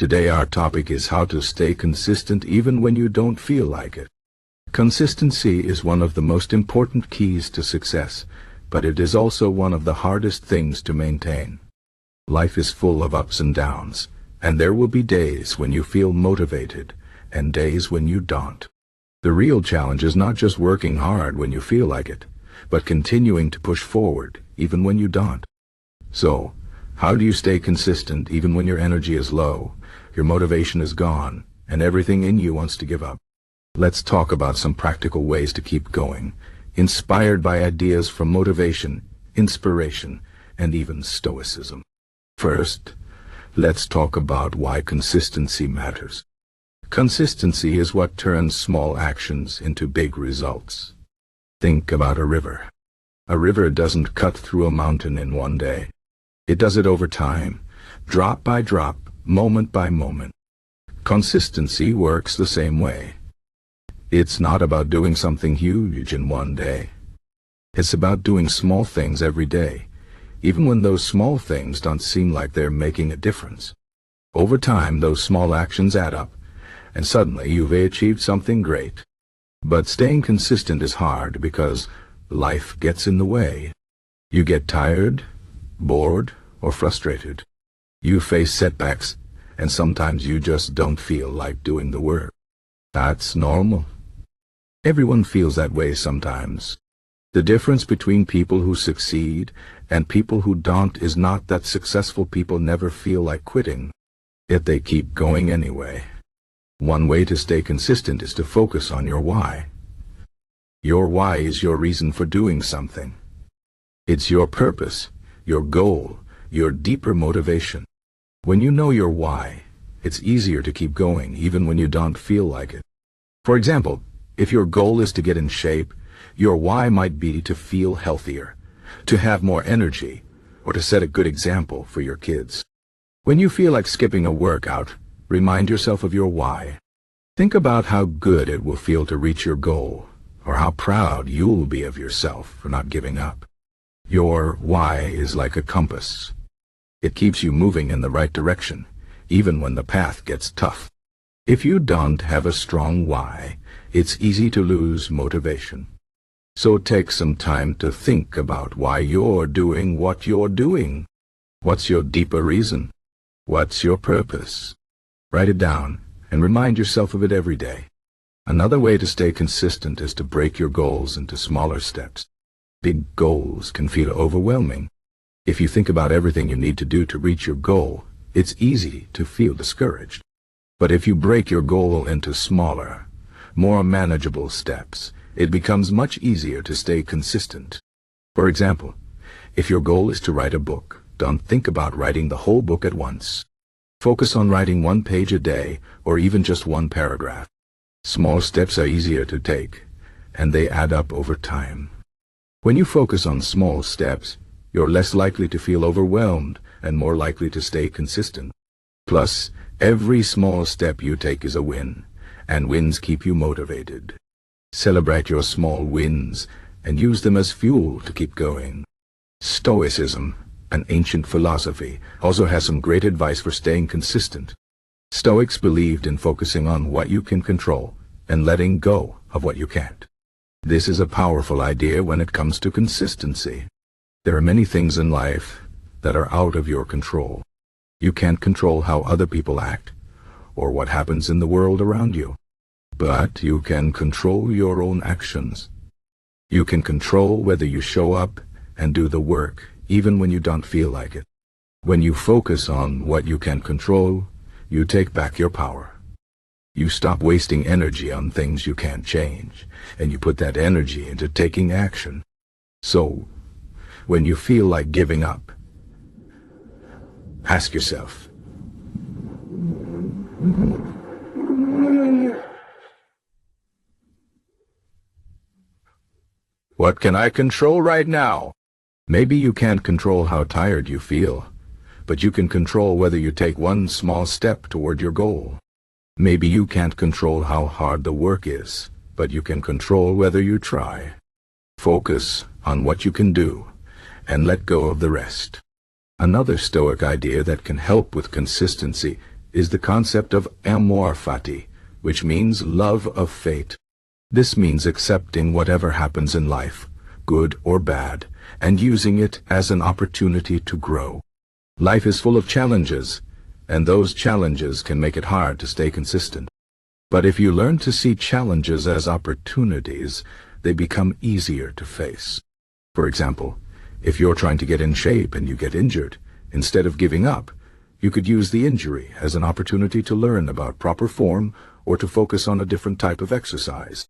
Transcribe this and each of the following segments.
Today our topic is how to stay consistent even when you don't feel like it. Consistency is one of the most important keys to success, but it is also one of the hardest things to maintain. Life is full of ups and downs, and there will be days when you feel motivated and days when you don't. The real challenge is not just working hard when you feel like it, but continuing to push forward even when you don't. So, how do you stay consistent even when your energy is low, your motivation is gone, and everything in you wants to give up? Let's talk about some practical ways to keep going, inspired by ideas from motivation, inspiration, and even Stoicism. First, let's talk about why consistency matters. Consistency is what turns small actions into big results. Think about a river. A river doesn't cut through a mountain in one day. It does it over time, drop by drop, moment by moment. Consistency works the same way. It's not about doing something huge in one day. It's about doing small things every day, even when those small things don't seem like they're making a difference. Over time, those small actions add up, and suddenly you've achieved something great. But staying consistent is hard because life gets in the way. You get tired, bored, or frustrated. You face setbacks, and sometimes you just don't feel like doing the work. That's normal. Everyone feels that way sometimes. The difference between people who succeed and people who don't is not that successful people never feel like quitting, yet they keep going anyway. One way to stay consistent is to focus on your why. Your why is your reason for doing something. It's your purpose, your goal, your deeper motivation. When you know your why, it's easier to keep going even when you don't feel like it. For example, if your goal is to get in shape, your why might be to feel healthier, to have more energy, or to set a good example for your kids. When you feel like skipping a workout, remind yourself of your why. Think about how good it will feel to reach your goal, or how proud you'll be of yourself for not giving up. Your why is like a compass. It keeps you moving in the right direction, even when the path gets tough. If you don't have a strong why, it's easy to lose motivation. So take some time to think about why you're doing what you're doing. What's your deeper reason? What's your purpose? Write it down and remind yourself of it every day. Another way to stay consistent is to break your goals into smaller steps. Big goals can feel overwhelming. If you think about everything you need to do to reach your goal, it's easy to feel discouraged. But if you break your goal into smaller, more manageable steps, it becomes much easier to stay consistent. For example, if your goal is to write a book, don't think about writing the whole book at once. Focus on writing 1 page a day, or even just 1 paragraph. Small steps are easier to take, and they add up over time. When you focus on small steps, you're less likely to feel overwhelmed and more likely to stay consistent. Plus, every small step you take is a win, and wins keep you motivated. Celebrate your small wins and use them as fuel to keep going. Stoicism, an ancient philosophy, also has some great advice for staying consistent. Stoics believed in focusing on what you can control and letting go of what you can't. This is a powerful idea when it comes to consistency. There are many things in life that are out of your control. You can't control how other people act or what happens in the world around you. But you can control your own actions. You can control whether you show up and do the work even when you don't feel like it. When you focus on what you can control, you take back your power. You stop wasting energy on things you can't change, and you put that energy into taking action. So, when you feel like giving up, ask yourself, what can I control right now? Maybe you can't control how tired you feel, but you can control whether you take 1 small step toward your goal. Maybe you can't control how hard the work is, but you can control whether you try. Focus on what you can do, and let go of the rest. Another Stoic idea that can help with consistency is the concept of Amor Fati, which means love of fate. This means accepting whatever happens in life, good or bad, and using it as an opportunity to grow. Life is full of challenges, and those challenges can make it hard to stay consistent. But if you learn to see challenges as opportunities, they become easier to face. For example, if you're trying to get in shape and you get injured, instead of giving up, you could use the injury as an opportunity to learn about proper form or to focus on a different type of exercise.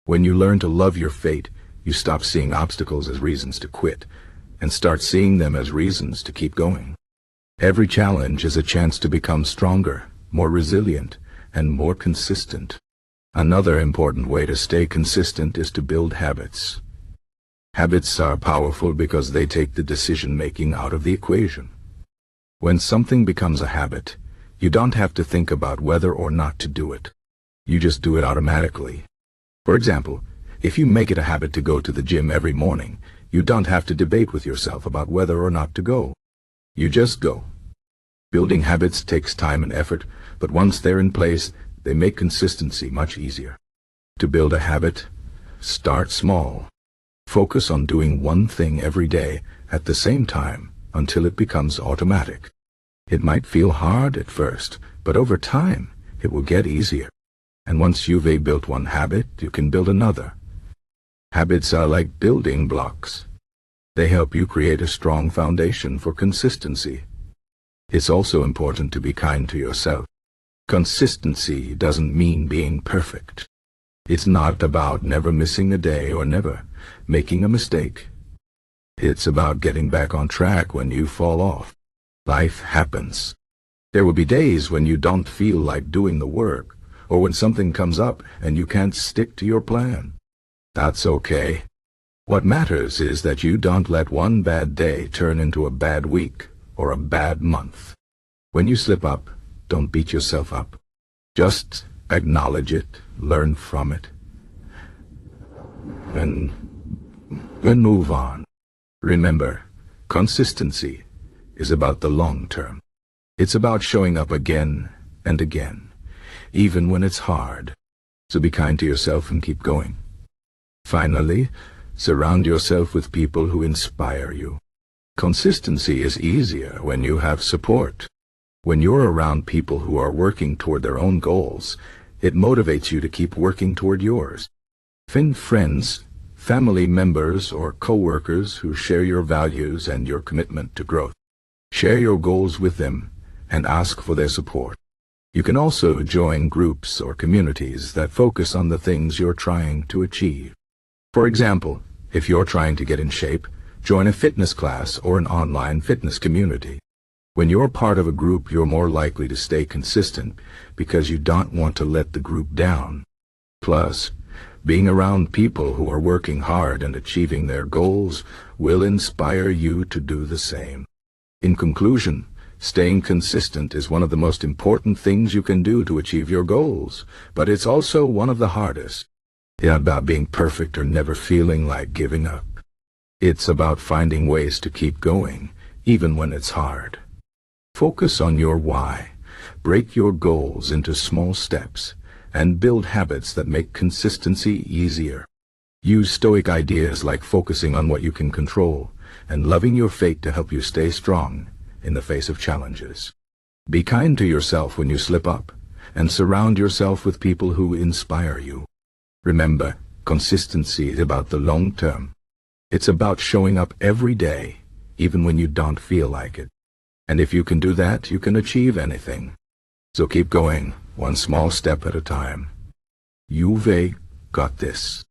When you learn to love your fate, you stop seeing obstacles as reasons to quit and start seeing them as reasons to keep going. Every challenge is a chance to become stronger, more resilient, and more consistent. Another important way to stay consistent is to build habits. Habits are powerful because they take the decision-making out of the equation. When something becomes a habit, you don't have to think about whether or not to do it. You just do it automatically. For example, if you make it a habit to go to the gym every morning, you don't have to debate with yourself about whether or not to go. You just go. Building habits takes time and effort, but once they're in place, they make consistency much easier. To build a habit, start small. Focus on doing one thing every day at the same time until it becomes automatic. It might feel hard at first, but over time, it will get easier. And once you've built one habit, you can build another. Habits are like building blocks. They help you create a strong foundation for consistency. It's also important to be kind to yourself. Consistency doesn't mean being perfect. It's not about never missing a day or never making a mistake. It's about getting back on track when you fall off. Life happens. There will be days when you don't feel like doing the work, or when something comes up and you can't stick to your plan. That's okay. What matters is that you don't let one bad day turn into a bad week or a bad month. When you slip up, don't beat yourself up. Just acknowledge it, learn from it, and move on. Remember, consistency is about the long term. It's about showing up again and again, even when it's hard. So be kind to yourself and keep going. Finally, surround yourself with people who inspire you. Consistency is easier when you have support. When you're around people who are working toward their own goals, it motivates you to keep working toward yours. Find friends, family members, or co-workers who share your values and your commitment to growth. Share your goals with them and ask for their support. You can also join groups or communities that focus on the things you're trying to achieve. For example, if you're trying to get in shape, join a fitness class or an online fitness community. When you're part of a group, you're more likely to stay consistent because you don't want to let the group down. Plus, being around people who are working hard and achieving their goals will inspire you to do the same. In conclusion, staying consistent is one of the most important things you can do to achieve your goals, but it's also one of the hardest. It's not about being perfect or never feeling like giving up. It's about finding ways to keep going, even when it's hard. Focus on your why, break your goals into small steps, and build habits that make consistency easier. Use Stoic ideas like focusing on what you can control and loving your fate to help you stay strong in the face of challenges. Be kind to yourself when you slip up, and surround yourself with people who inspire you. Remember, consistency is about the long term. It's about showing up every day, even when you don't feel like it. And if you can do that, you can achieve anything. So keep going, one small step at a time. You've got this.